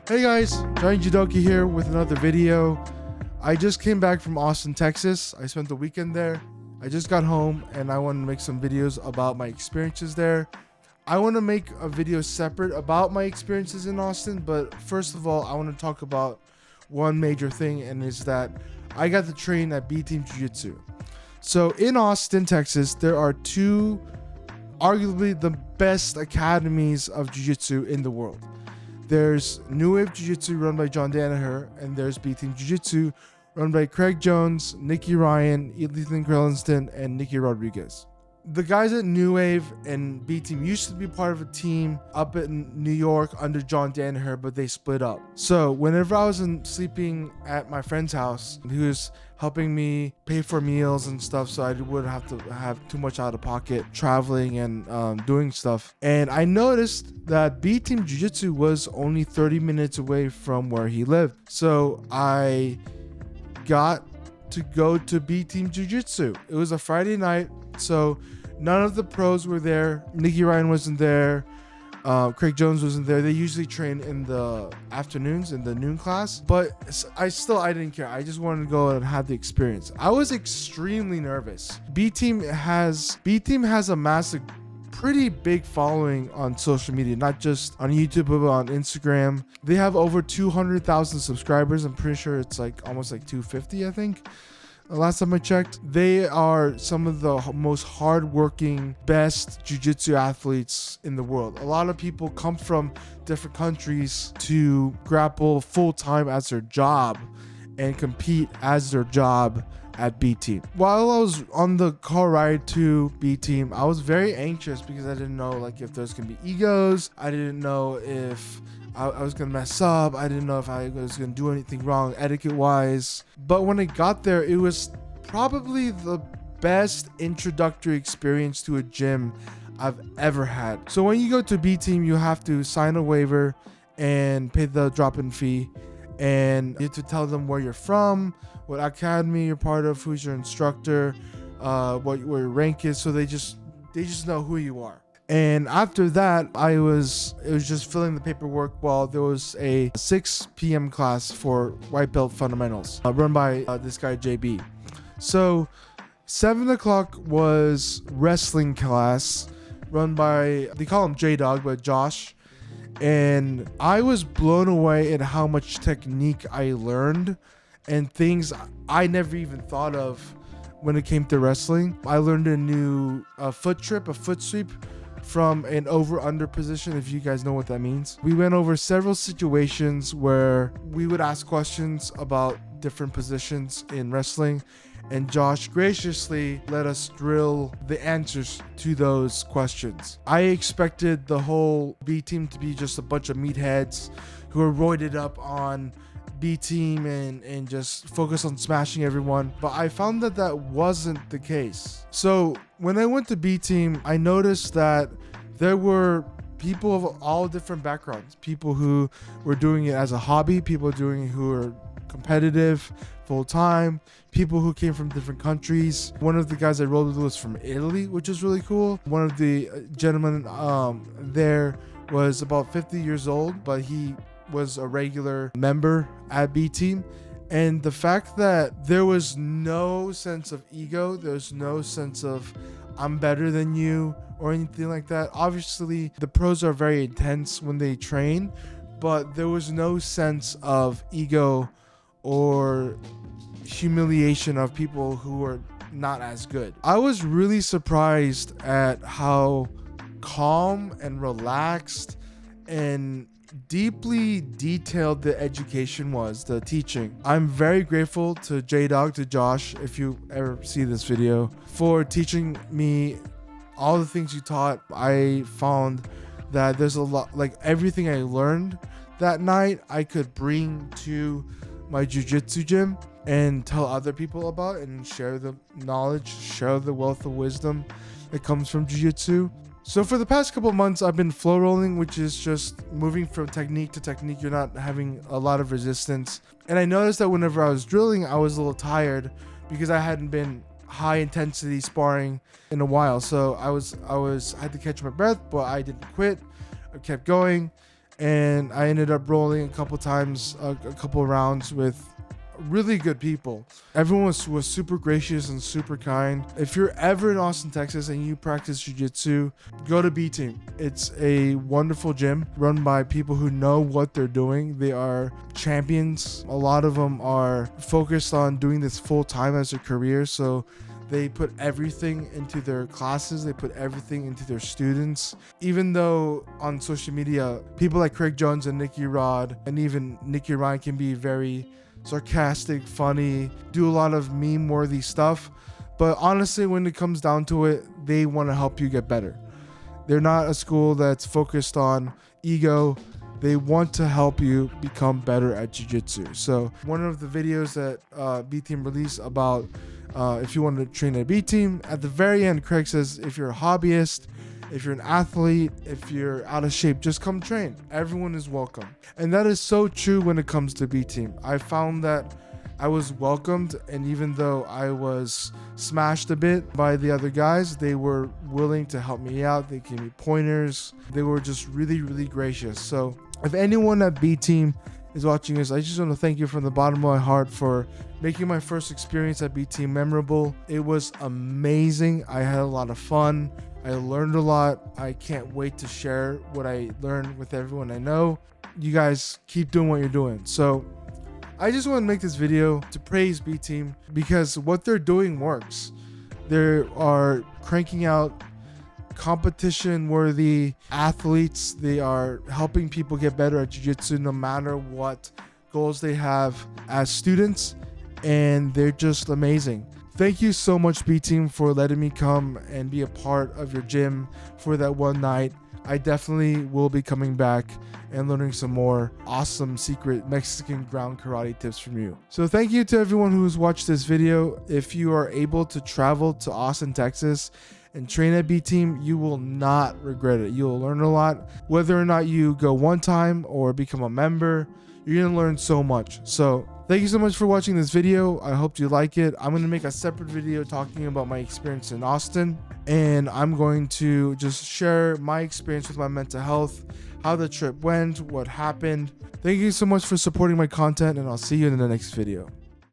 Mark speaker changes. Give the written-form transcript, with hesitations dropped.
Speaker 1: Hey guys, Johnny Judoki here with another video. I just came back from Austin, Texas. I spent the weekend there. I just got home and I want to make some videos about my experiences there. I want to make a video separate about my experiences in Austin, but first of all, I want to talk about one major thing, and is that I got to train at B Team Jiu-Jitsu. So in Austin, Texas, there are two arguably the best academies of Jiu-Jitsu in the world. There's New Wave Jiu-Jitsu run by John Danaher, and there's B Team Jiu-Jitsu run by Craig Jones, Nicky Ryan, Ethan Krellinston, and Nicky Rodriguez. The guys at New Wave and B Team used to be part of a team up in New York under John Danaher, but they split up. So whenever I was sleeping at my friend's house, he was helping me pay for meals and stuff, so I wouldn't have to have too much out of pocket traveling and doing stuff. And I noticed that B Team Jiu-Jitsu was only 30 minutes away from where he lived. So I got to go to B Team Jiu-Jitsu. It was a Friday night, so none of the pros were there. Nicky Ryan wasn't there. Craig Jones wasn't there. They usually train in the afternoons in the noon class, but I didn't care. I just wanted to go and have the experience. I was extremely nervous. B Team has a massive, pretty big following on social media, not just on YouTube, but on Instagram. They have over 200,000 subscribers. I'm pretty sure it's like almost like 250, I think. Last time I checked, they are some of the most hardworking, best jiu-jitsu athletes in the world. A lot of people come from different countries to grapple full-time as their job and compete as their job at B Team. While I was on the car ride to B Team, I was very anxious because I didn't know like if there's gonna be egos. I didn't know if I was gonna mess up. I didn't know if I was gonna do anything wrong etiquette wise. But when I got there, it was probably the best introductory experience to a gym I've ever had. So when you go to B Team, you have to sign a waiver and pay the drop-in fee, and you have to tell them where you're from, what academy you're part of, who's your instructor, what your rank is, so they just know who you are. And after that, it was just filling the paperwork while there was a 6 p.m. class for white belt fundamentals run by this guy JB. So 7 o'clock was wrestling class run by, they call him J-Dog, but Josh. And I was blown away at how much technique I learned and things I never even thought of when it came to wrestling. I learned a new foot trip, a foot sweep, from an over-under position, if you guys know what that means. We went over several situations where we would ask questions about different positions in wrestling, and Josh graciously let us drill the answers to those questions. I expected the whole B Team to be just a bunch of meatheads who are roided up on B Team and just focus on smashing everyone, but I found that wasn't the case. So when I went to B Team, I noticed that there were people of all different backgrounds, people who were doing it as a hobby, people doing it who are competitive full-time, people who came from different countries. One of the guys I rolled with was from Italy, which is really cool. One of the gentlemen there was about 50 years old, but he was a regular member at B Team. And the fact that there was no sense of ego, there's no sense of I'm better than you or anything like that. Obviously, the pros are very intense when they train, but there was no sense of ego or humiliation of people who are not as good. I was really surprised at how calm and relaxed and deeply detailed the education was, the teaching. I'm very grateful to J-Dog, to Josh, if you ever see this video, for teaching me all the things you taught. I found that there's a lot, like everything I learned that night, I could bring to my jiu-jitsu gym and tell other people about and share the knowledge, share the wealth of wisdom that comes from jiu-jitsu. So for the past couple of months, I've been flow rolling, which is just moving from technique to technique. You're not having a lot of resistance. And I noticed that whenever I was drilling, I was a little tired because I hadn't been high intensity sparring in a while. So I had to catch my breath, but I didn't quit. I kept going. and I ended up rolling a couple times, a couple rounds with really good people. Everyone was super gracious and super kind. If you're ever in Austin, Texas and you practice jiu-jitsu, go to B Team. It's a wonderful gym run by people who know what they're doing. They are champions. A lot of them are focused on doing this full time as a career, so they put everything into their classes. They put everything into their students. Even though on social media, people like Craig Jones and Nicky Rod and even Nicky Ryan can be very sarcastic, funny, do a lot of meme-worthy stuff. But honestly, when it comes down to it, they want to help you get better. They're not a school that's focused on ego. They want to help you become better at jiu-jitsu. So one of the videos that B Team released about if you want to train at B Team, at the very end, Craig says, if you're a hobbyist, if you're an athlete, if you're out of shape, just come train. Everyone is welcome. And that is so true when it comes to B Team. I found that I was welcomed, and even though I was smashed a bit by the other guys, they were willing to help me out. They gave me pointers. They were just really, really gracious. So if anyone at B Team is watching this, I just want to thank you from the bottom of my heart for making my first experience at B Team memorable. It was amazing. I had a lot of fun. I learned a lot. I can't wait to share what I learned with everyone I know. You guys keep doing what you're doing. So I just want to make this video to praise B Team because what they're doing works. They are cranking out competition-worthy athletes. They are helping people get better at jiu-jitsu no matter what goals they have as students, and they're just amazing. Thank you so much, B Team, for letting me come and be a part of your gym for that one night. I definitely will be coming back and learning some more awesome secret Mexican ground karate tips from you. So thank you to everyone who's watched this video. If you are able to travel to Austin, Texas and train at B Team, you will not regret it. You'll learn a lot. Whether or not you go one time or become a member, you're going to learn so much. So thank you so much for watching this video. I hope you like it. I'm going to make a separate video talking about my experience in Austin, and I'm going to just share my experience with my mental health, how the trip went, what happened. Thank you so much for supporting my content, and I'll see you in the next video.